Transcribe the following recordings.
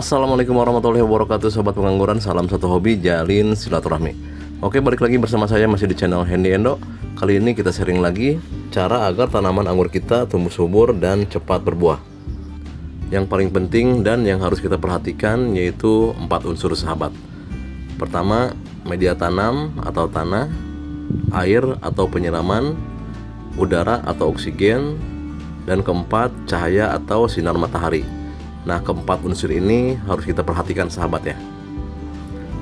Assalamualaikum warahmatullahi wabarakatuh, sobat pengangguran. Salam satu hobi, jalin silaturahmi. Oke, balik lagi bersama saya masih di channel Handy Endo. Kali ini kita sharing lagi cara agar tanaman anggur kita tumbuh subur dan cepat berbuah. Yang paling penting dan yang harus kita perhatikan yaitu 4 unsur sahabat. Pertama, media tanam atau tanah, air atau penyiraman, udara atau oksigen, dan keempat, cahaya atau sinar matahari. Nah, keempat unsur ini harus kita perhatikan sahabat ya.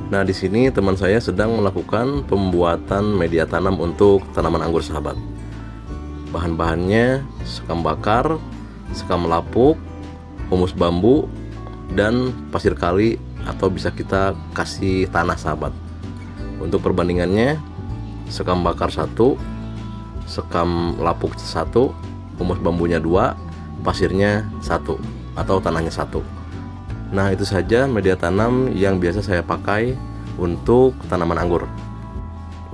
Nah, di sini teman saya sedang melakukan pembuatan media tanam untuk tanaman anggur sahabat. Bahan-bahannya sekam bakar, sekam lapuk, humus bambu, dan pasir kali atau bisa kita kasih tanah sahabat. Untuk perbandingannya, sekam bakar 1, sekam lapuk 1, humus bambunya 2, pasirnya 1 atau tanahnya 1. Nah, itu saja media tanam yang biasa saya pakai untuk tanaman anggur.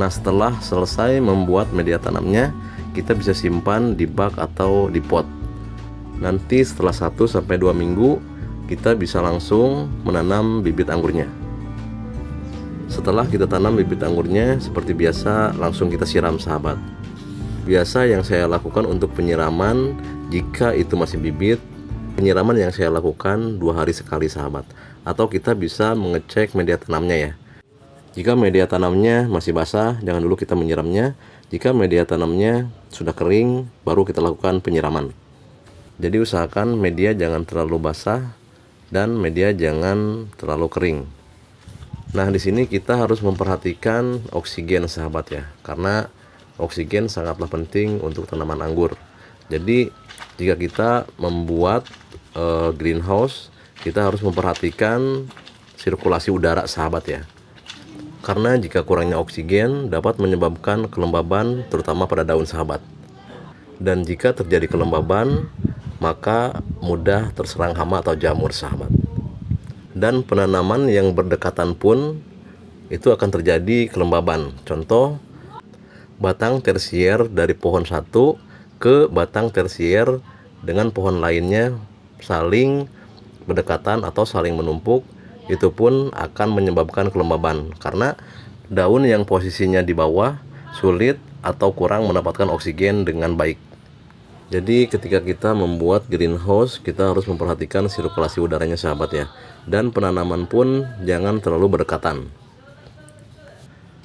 Nah, setelah selesai membuat media tanamnya, kita bisa simpan di bak atau di pot. Nanti setelah 1-2 minggu kita bisa langsung menanam bibit anggurnya. Setelah kita tanam bibit anggurnya, seperti biasa langsung kita siram sahabat. Biasa yang saya lakukan untuk penyiraman, jika itu masih bibit, penyiraman yang saya lakukan 2 hari sekali sahabat. Atau kita bisa mengecek media tanamnya ya. Jika media tanamnya masih basah, jangan dulu kita menyiramnya. Jika media tanamnya sudah kering, baru kita lakukan penyiraman. Jadi usahakan media jangan terlalu basah dan media jangan terlalu kering. Nah, di sini kita harus memperhatikan oksigen sahabat ya, karena oksigen sangatlah penting untuk tanaman anggur. Jadi jika kita membuat greenhouse, kita harus memperhatikan sirkulasi udara sahabat ya. Karena jika kurangnya oksigen dapat menyebabkan kelembaban terutama pada daun sahabat. Dan jika terjadi kelembaban, maka mudah terserang hama atau jamur sahabat. Dan penanaman yang berdekatan pun itu akan terjadi kelembaban. Contoh, batang tersier dari pohon 1 ke batang tersier dengan pohon lainnya saling berdekatan atau saling menumpuk, itu pun akan menyebabkan kelembaban karena daun yang posisinya di bawah sulit atau kurang mendapatkan oksigen dengan baik. Jadi ketika kita membuat greenhouse, kita harus memperhatikan sirkulasi udaranya sahabat ya. Dan penanaman pun jangan terlalu berdekatan.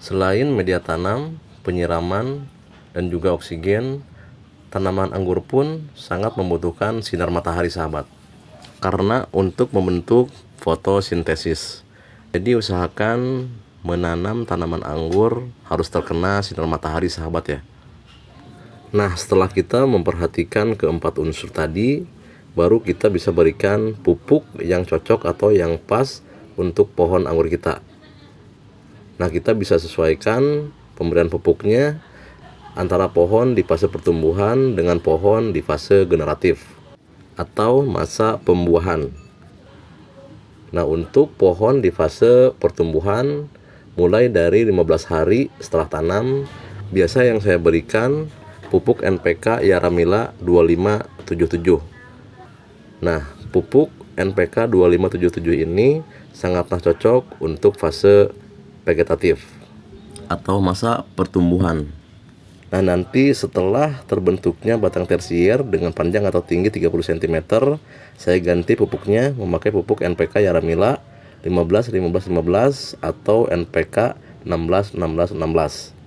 Selain media tanam, penyiraman, dan juga oksigen, tanaman anggur pun sangat membutuhkan sinar matahari sahabat. Karena untuk membentuk fotosintesis. Jadi usahakan menanam tanaman anggur harus terkena sinar matahari sahabat ya. Nah, setelah kita memperhatikan keempat unsur tadi, baru kita bisa berikan pupuk yang cocok atau yang pas untuk pohon anggur kita. Nah, kita bisa sesuaikan pemberian pupuknya antara pohon di fase pertumbuhan dengan pohon di fase generatif atau masa pembuahan. Nah, untuk pohon di fase pertumbuhan mulai dari 15 hari setelah tanam, biasa yang saya berikan pupuk NPK Yaramila 2577. Nah, pupuk NPK 2577 ini sangatlah cocok untuk fase vegetatif atau masa pertumbuhan. Nah, nanti setelah terbentuknya batang tersier dengan panjang atau tinggi 30 cm, saya ganti pupuknya memakai pupuk NPK Yaramila 15-15-15 atau NPK 16-16-16.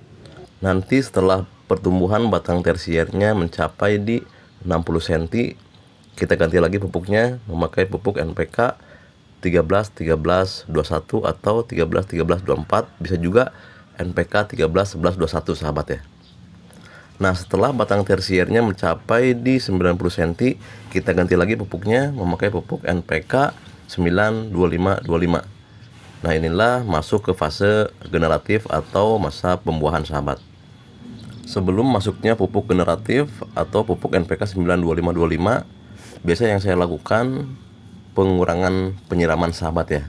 Nanti setelah pertumbuhan batang tersiernya mencapai di 60 cm, kita ganti lagi pupuknya memakai pupuk NPK 13-13-21 atau 13-13-24, bisa juga NPK 13-11-21 sahabat ya. Nah, setelah batang tersiernya mencapai di 90 cm, kita ganti lagi pupuknya memakai pupuk NPK 9-25-25. Nah, inilah masuk ke fase generatif atau masa pembuahan sahabat. Sebelum masuknya pupuk generatif atau pupuk NPK 9-25-25, biasa yang saya lakukan pengurangan penyiraman sahabat ya.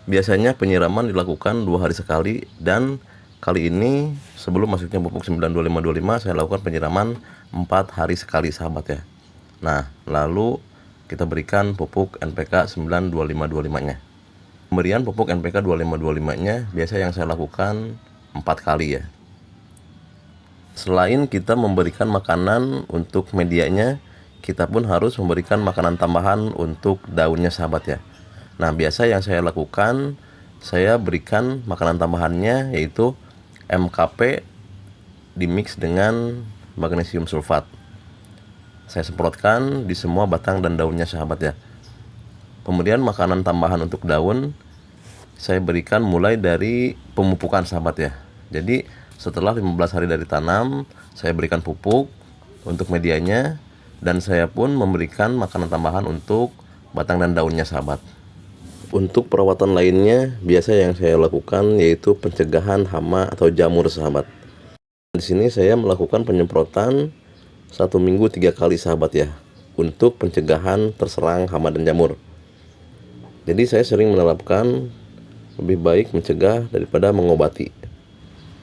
Biasanya penyiraman dilakukan 2 hari sekali, dan kali ini sebelum masuknya pupuk 9-25-25 saya lakukan penyiraman 4 hari sekali sahabat ya. Nah, lalu kita berikan pupuk NPK 92525-nya. Pemberian pupuk NPK 2525-nya biasa yang saya lakukan 4 kali ya. Selain kita memberikan makanan untuk medianya, kita pun harus memberikan makanan tambahan untuk daunnya sahabat ya. Nah, biasa yang saya lakukan, saya berikan makanan tambahannya yaitu MKP dimix dengan magnesium sulfat. Saya semprotkan di semua batang dan daunnya sahabat ya. Pemberian makanan tambahan untuk daun saya berikan mulai dari pemupukan sahabat ya. Jadi setelah 15 hari dari tanam, saya berikan pupuk untuk medianya, dan saya pun memberikan makanan tambahan untuk batang dan daunnya sahabat. Untuk perawatan lainnya, biasa yang saya lakukan yaitu pencegahan hama atau jamur sahabat. Di sini saya melakukan penyemprotan 1 minggu 3 kali sahabat ya, untuk pencegahan terserang hama dan jamur. Jadi saya sering menerapkan lebih baik mencegah daripada mengobati.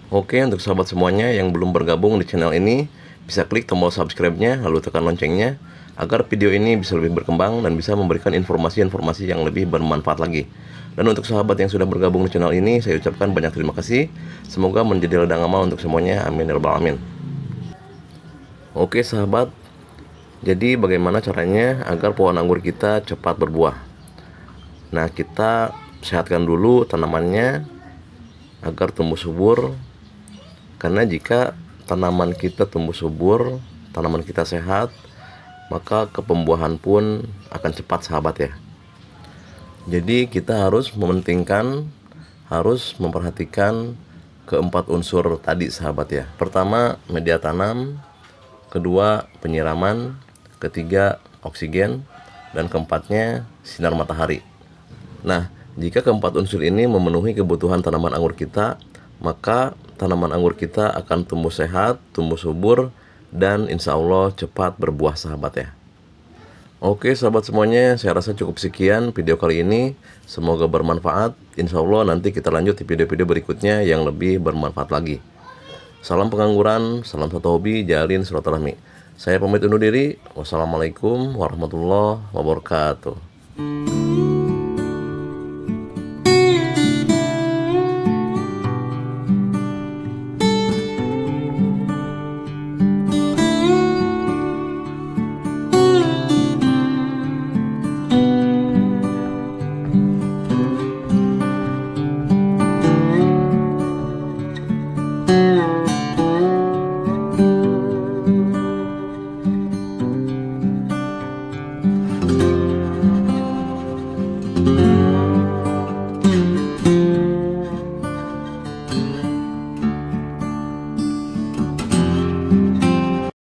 Oke, untuk sahabat semuanya yang belum bergabung di channel ini, bisa klik tombol subscribe-nya lalu tekan loncengnya agar video ini bisa lebih berkembang dan bisa memberikan informasi-informasi yang lebih bermanfaat lagi. Dan untuk sahabat yang sudah bergabung di channel ini, saya ucapkan banyak terima kasih. Semoga menjadi ladang amal untuk semuanya. Amin ya rabbal alamin. Oke sahabat, jadi bagaimana caranya agar pohon anggur kita cepat berbuah? Nah, kita sehatkan dulu tanamannya agar tumbuh subur. Karena jika tanaman kita tumbuh subur, tanaman kita sehat, maka kepembuahan pun akan cepat sahabat ya. Jadi kita harus mementingkan, harus memperhatikan keempat unsur tadi sahabat ya. Pertama, media tanam, kedua, penyiraman, ketiga, oksigen, dan keempatnya, sinar matahari. Nah, jika keempat unsur ini memenuhi kebutuhan tanaman anggur kita, maka tanaman anggur kita akan tumbuh sehat, tumbuh subur, dan insya Allah cepat berbuah sahabat ya. Oke sahabat semuanya, saya rasa cukup sekian video kali ini. Semoga bermanfaat. Insya Allah nanti kita lanjut di video-video berikutnya yang lebih bermanfaat lagi. Salam pengangguran, salam satu hobi, jalin silaturahmi. Saya pamit undur diri. Wassalamualaikum warahmatullahi wabarakatuh.